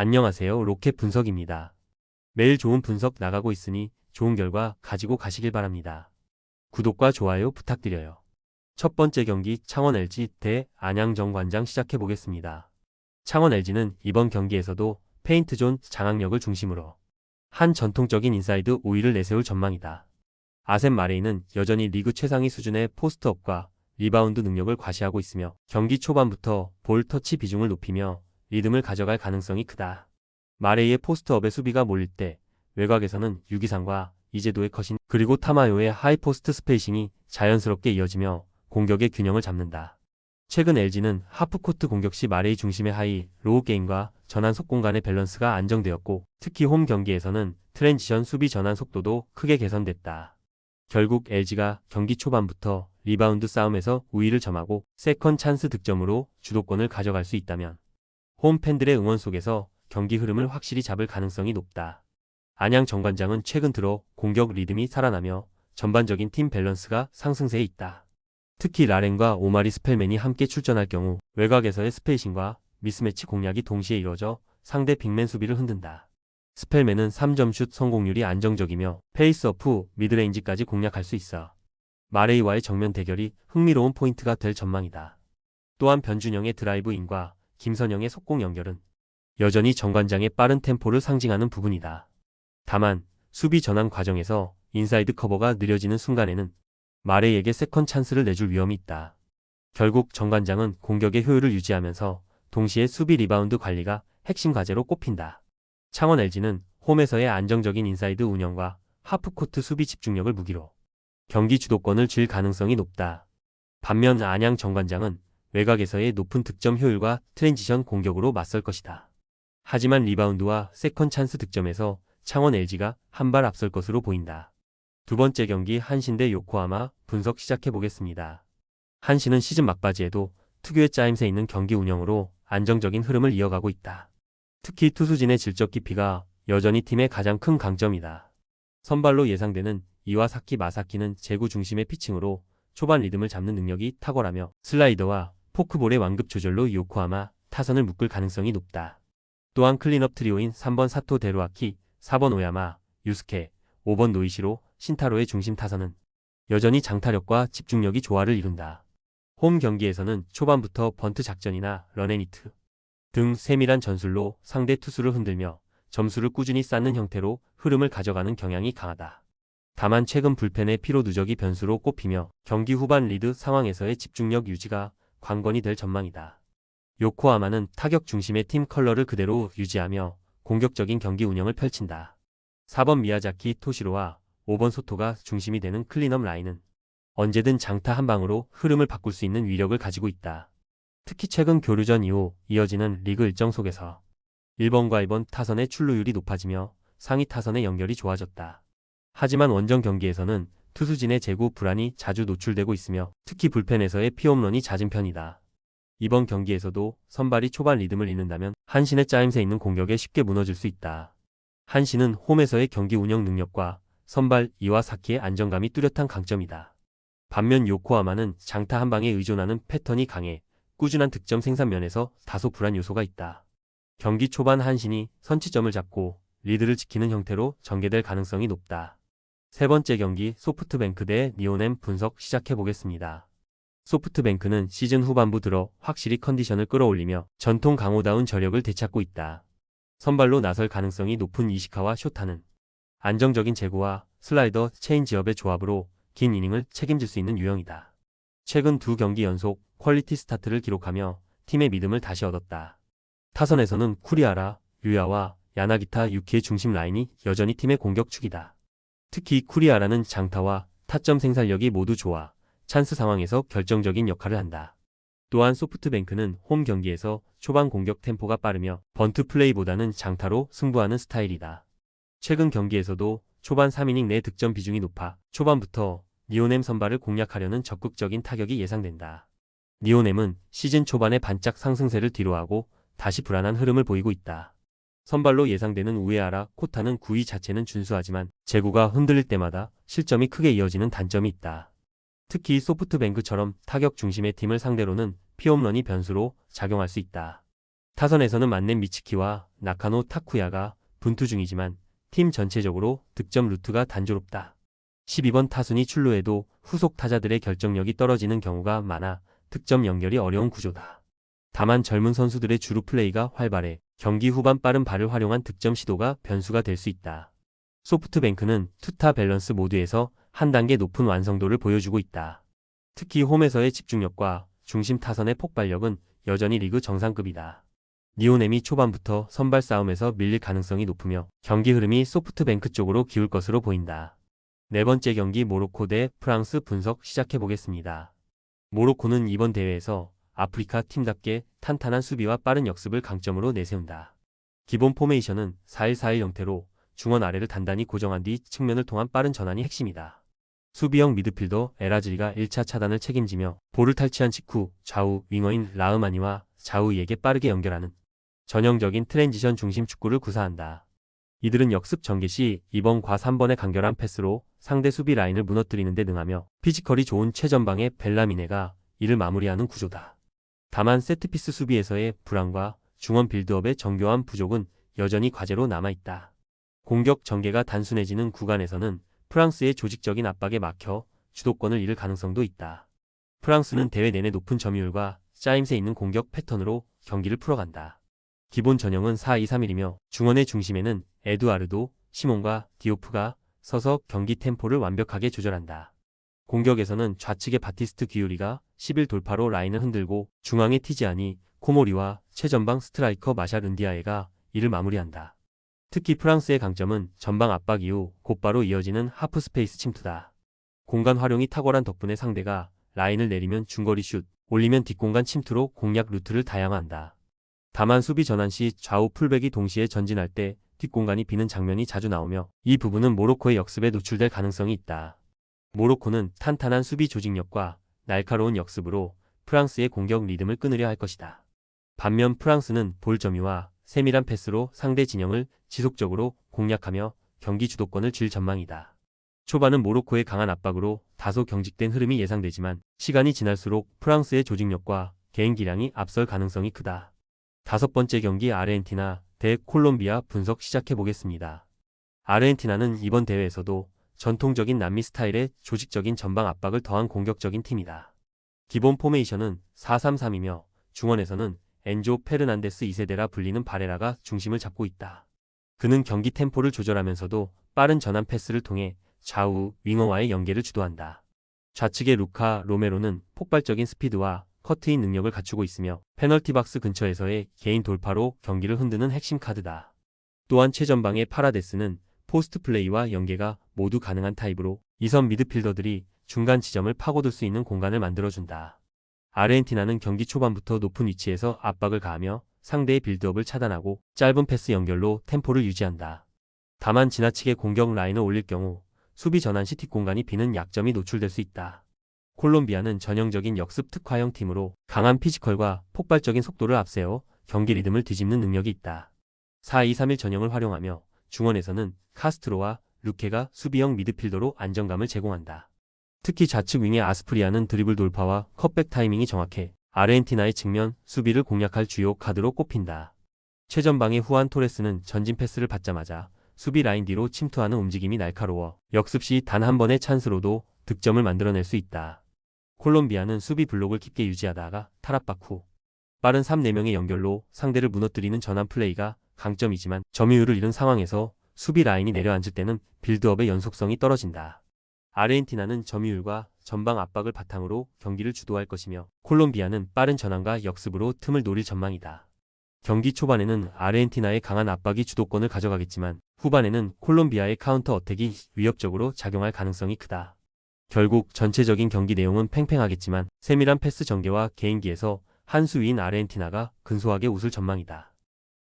안녕하세요. 로켓 분석입니다. 매일 좋은 분석 나가고 있으니 좋은 결과 가지고 가시길 바랍니다. 구독과 좋아요 부탁드려요. 첫 번째 경기 창원 LG 대 안양 정관장 시작해 보겠습니다. 창원 LG는 이번 경기에서도 페인트존 장악력을 중심으로 한 전통적인 인사이드 5위를 내세울 전망이다. 아셈 마레이는 여전히 리그 최상위 수준의 포스트업과 리바운드 능력을 과시하고 있으며 경기 초반부터 볼 터치 비중을 높이며 리듬을 가져갈 가능성이 크다. 마레이의 포스트업의 수비가 몰릴 때 외곽에서는 유기상과 이재도의 컷인 그리고 타마요의 하이포스트 스페이싱이 자연스럽게 이어지며 공격의 균형을 잡는다. 최근 LG는 하프코트 공격 시 마레이 중심의 하이, 로우 게임과 전환 속공간의 밸런스가 안정되었고 특히 홈 경기에서는 트랜지션 수비 전환 속도도 크게 개선됐다. 결국 LG가 경기 초반부터 리바운드 싸움에서 우위를 점하고 세컨 찬스 득점으로 주도권을 가져갈 수 있다면 홈 팬들의 응원 속에서 경기 흐름을 확실히 잡을 가능성이 높다. 안양 정관장은 최근 들어 공격 리듬이 살아나며 전반적인 팀 밸런스가 상승세에 있다. 특히 라렌과 오마리 스펠맨이 함께 출전할 경우 외곽에서의 스페이싱과 미스매치 공략이 동시에 이루어져 상대 빅맨 수비를 흔든다. 스펠맨은 3점슛 성공률이 안정적이며 페이스업 후 미드레인지까지 공략할 수 있어 마레이와의 정면 대결이 흥미로운 포인트가 될 전망이다. 또한 변준영의 드라이브인과 김선영의 속공 연결은 여전히 정관장의 빠른 템포를 상징하는 부분이다. 다만 수비 전환 과정에서 인사이드 커버가 느려지는 순간에는 마레이에게 세컨 찬스를 내줄 위험이 있다. 결국 정관장은 공격의 효율을 유지하면서 동시에 수비 리바운드 관리가 핵심 과제로 꼽힌다. 창원 LG는 홈에서의 안정적인 인사이드 운영과 하프코트 수비 집중력을 무기로 경기 주도권을 쥘 가능성이 높다. 반면 안양 정관장은 외곽에서의 높은 득점 효율과 트랜지션 공격으로 맞설 것이다. 하지만 리바운드와 세컨 찬스 득점에서 창원 LG가 한 발 앞설 것으로 보인다. 두 번째 경기 한신 대 요코하마 분석 시작해 보겠습니다. 한신은 시즌 막바지에도 특유의 짜임새 있는 경기 운영으로 안정적인 흐름을 이어가고 있다. 특히 투수진의 질적 깊이가 여전히 팀의 가장 큰 강점이다. 선발로 예상되는 이와사키 마사키는 제구 중심의 피칭으로 초반 리듬을 잡는 능력이 탁월하며 슬라이더와 포크볼의 완급 조절로 요코하마 타선을 묶을 가능성이 높다. 또한 클린업 트리오인 3번 사토 데루아키, 4번 오야마, 유스케, 5번 노이시로, 신타로의 중심 타선은 여전히 장타력과 집중력이 조화를 이룬다. 홈 경기에서는 초반부터 번트 작전이나 런앤히트 등 세밀한 전술로 상대 투수를 흔들며 점수를 꾸준히 쌓는 형태로 흐름을 가져가는 경향이 강하다. 다만 최근 불펜의 피로 누적이 변수로 꼽히며 경기 후반 리드 상황에서의 집중력 유지가 관건이 될 전망이다. 요코하마는 타격 중심의 팀 컬러를 그대로 유지하며 공격적인 경기 운영을 펼친다. 4번 미야자키 토시로와 5번 소토가 중심이 되는 클린업 라인은 언제든 장타 한 방으로 흐름을 바꿀 수 있는 위력을 가지고 있다. 특히 최근 교류전 이후 이어지는 리그 일정 속에서 1번과 2번 타선의 출루율이 높아지며 상위 타선의 연결이 좋아졌다. 하지만 원정 경기에서는 투수진의 제구 불안이 자주 노출되고 있으며 특히 불펜에서의 피홈런이 잦은 편이다. 이번 경기에서도 선발이 초반 리듬을 잃는다면 한신의 짜임새 있는 공격에 쉽게 무너질 수 있다. 한신은 홈에서의 경기 운영 능력과 선발 이와사키의 안정감이 뚜렷한 강점이다. 반면 요코하마는 장타 한 방에 의존하는 패턴이 강해 꾸준한 득점 생산 면에서 다소 불안 요소가 있다. 경기 초반 한신이 선취점을 잡고 리드를 지키는 형태로 전개될 가능성이 높다. 세 번째 경기 소프트뱅크 대 니오넴 분석 시작해 보겠습니다. 소프트뱅크는 시즌 후반부 들어 확실히 컨디션을 끌어올리며 전통 강호다운 저력을 되찾고 있다. 선발로 나설 가능성이 높은 이시카와 쇼타는 안정적인 제구와 슬라이더 체인지업의 조합으로 긴 이닝을 책임질 수 있는 유형이다. 최근 두 경기 연속 퀄리티 스타트를 기록하며 팀의 믿음을 다시 얻었다. 타선에서는 쿠리아라, 류야와 야나기타 유키의 중심 라인이 여전히 팀의 공격축이다. 특히 쿠리아라는 장타와 타점 생산력이 모두 좋아 찬스 상황에서 결정적인 역할을 한다. 또한 소프트뱅크는 홈 경기에서 초반 공격 템포가 빠르며 번트 플레이보다는 장타로 승부하는 스타일이다. 최근 경기에서도 초반 3이닝 내 득점 비중이 높아 초반부터 니오넴 선발을 공략하려는 적극적인 타격이 예상된다. 니오넴은 시즌 초반에 반짝 상승세를 뒤로하고 다시 불안한 흐름을 보이고 있다. 선발로 예상되는 우에아라, 코타는 구위 자체는 준수하지만 제구가 흔들릴 때마다 실점이 크게 이어지는 단점이 있다. 특히 소프트뱅크처럼 타격 중심의 팀을 상대로는 피홈런이 변수로 작용할 수 있다. 타선에서는 만넨 미츠키와 나카노 타쿠야가 분투 중이지만 팀 전체적으로 득점 루트가 단조롭다. 12번 타순이 출루해도 후속 타자들의 결정력이 떨어지는 경우가 많아 득점 연결이 어려운 구조다. 다만 젊은 선수들의 주루 플레이가 활발해 경기 후반 빠른 발을 활용한 득점 시도가 변수가 될 수 있다. 소프트뱅크는 투타 밸런스 모드에서 한 단계 높은 완성도를 보여주고 있다. 특히 홈에서의 집중력과 중심 타선의 폭발력은 여전히 리그 정상급이다. 니오넴이 초반부터 선발 싸움에서 밀릴 가능성이 높으며 경기 흐름이 소프트뱅크 쪽으로 기울 것으로 보인다. 네 번째 경기 모로코 대 프랑스 분석 시작해보겠습니다. 모로코는 이번 대회에서 아프리카 팀답게 탄탄한 수비와 빠른 역습을 강점으로 내세운다. 기본 포메이션은 4-1-4-1 형태로 중원 아래를 단단히 고정한 뒤 측면을 통한 빠른 전환이 핵심이다. 수비형 미드필더 에라즈리가 1차 차단을 책임지며 볼을 탈취한 직후 좌우 윙어인 라흐마니와 자우이에게 빠르게 연결하는 전형적인 트랜지션 중심 축구를 구사한다. 이들은 역습 전개 시 2번과 3번의 간결한 패스로 상대 수비 라인을 무너뜨리는 데 능하며 피지컬이 좋은 최전방의 벨라미네가 이를 마무리하는 구조다. 다만 세트피스 수비에서의 불안과 중원 빌드업의 정교한 부족은 여전히 과제로 남아있다. 공격 전개가 단순해지는 구간에서는 프랑스의 조직적인 압박에 막혀 주도권을 잃을 가능성도 있다. 프랑스는 대회 내내 높은 점유율과 짜임새 있는 공격 패턴으로 경기를 풀어간다. 기본 전형은 4-2-3-1이며 중원의 중심에는 에두아르도, 시몬과 디오프가 서서 경기 템포를 완벽하게 조절한다. 공격에서는 좌측의 바티스트 귀우리가 11 돌파로 라인을 흔들고 중앙의 티지아니, 코모리와 최전방 스트라이커 마샬 은디아에가 이를 마무리한다. 특히 프랑스의 강점은 전방 압박 이후 곧바로 이어지는 하프 스페이스 침투다. 공간 활용이 탁월한 덕분에 상대가 라인을 내리면 중거리 슛, 올리면 뒷공간 침투로 공략 루트를 다양화한다. 다만 수비 전환 시 좌우 풀백이 동시에 전진할 때 뒷공간이 비는 장면이 자주 나오며 이 부분은 모로코의 역습에 노출될 가능성이 있다. 모로코는 탄탄한 수비 조직력과 날카로운 역습으로 프랑스의 공격 리듬을 끊으려 할 것이다. 반면 프랑스는 볼 점유와 세밀한 패스로 상대 진영을 지속적으로 공략하며 경기 주도권을 쥘 전망이다. 초반은 모로코의 강한 압박으로 다소 경직된 흐름이 예상되지만 시간이 지날수록 프랑스의 조직력과 개인 기량이 앞설 가능성이 크다. 다섯 번째 경기 아르헨티나 대 콜롬비아 분석 시작해보겠습니다. 아르헨티나는 이번 대회에서도 전통적인 남미 스타일의 조직적인 전방 압박을 더한 공격적인 팀이다. 기본 포메이션은 4-3-3이며 중원에서는 엔조 페르난데스 2세대라 불리는 바레라가 중심을 잡고 있다. 그는 경기 템포를 조절하면서도 빠른 전환 패스를 통해 좌우 윙어와의 연계를 주도한다. 좌측의 루카 로메로는 폭발적인 스피드와 커트인 능력을 갖추고 있으며 페널티 박스 근처에서의 개인 돌파로 경기를 흔드는 핵심 카드다. 또한 최전방의 파라데스는 포스트 플레이와 연계가 모두 가능한 타입으로 2선 미드필더들이 중간 지점을 파고들 수 있는 공간을 만들어준다. 아르헨티나는 경기 초반부터 높은 위치에서 압박을 가하며 상대의 빌드업을 차단하고 짧은 패스 연결로 템포를 유지한다. 다만 지나치게 공격 라인을 올릴 경우 수비 전환 시 뒷공간이 비는 약점이 노출될 수 있다. 콜롬비아는 전형적인 역습 특화형 팀으로 강한 피지컬과 폭발적인 속도를 앞세워 경기 리듬을 뒤집는 능력이 있다. 4-2-3-1 전형을 활용하며 중원에서는 카스트로와 루케가 수비형 미드필더로 안정감을 제공한다. 특히 좌측 윙의 아스프리아는 드리블 돌파와 컷백 타이밍이 정확해 아르헨티나의 측면 수비를 공략할 주요 카드로 꼽힌다. 최전방의 후안 토레스는 전진 패스를 받자마자 수비 라인 뒤로 침투하는 움직임이 날카로워 역습 시 단 한 번의 찬스로도 득점을 만들어낼 수 있다. 콜롬비아는 수비 블록을 깊게 유지하다가 탈압박 후 빠른 3-4명의 연결로 상대를 무너뜨리는 전환 플레이가 강점이지만 점유율을 잃은 상황에서 수비 라인이 내려앉을 때는 빌드업의 연속성이 떨어진다. 아르헨티나는 점유율과 전방 압박을 바탕으로 경기를 주도할 것이며 콜롬비아는 빠른 전환과 역습으로 틈을 노릴 전망이다. 경기 초반에는 아르헨티나의 강한 압박이 주도권을 가져가겠지만 후반에는 콜롬비아의 카운터 어택이 위협적으로 작용할 가능성이 크다. 결국 전체적인 경기 내용은 팽팽하겠지만 세밀한 패스 전개와 개인기에서 한 수위인 아르헨티나가 근소하게 웃을 전망이다.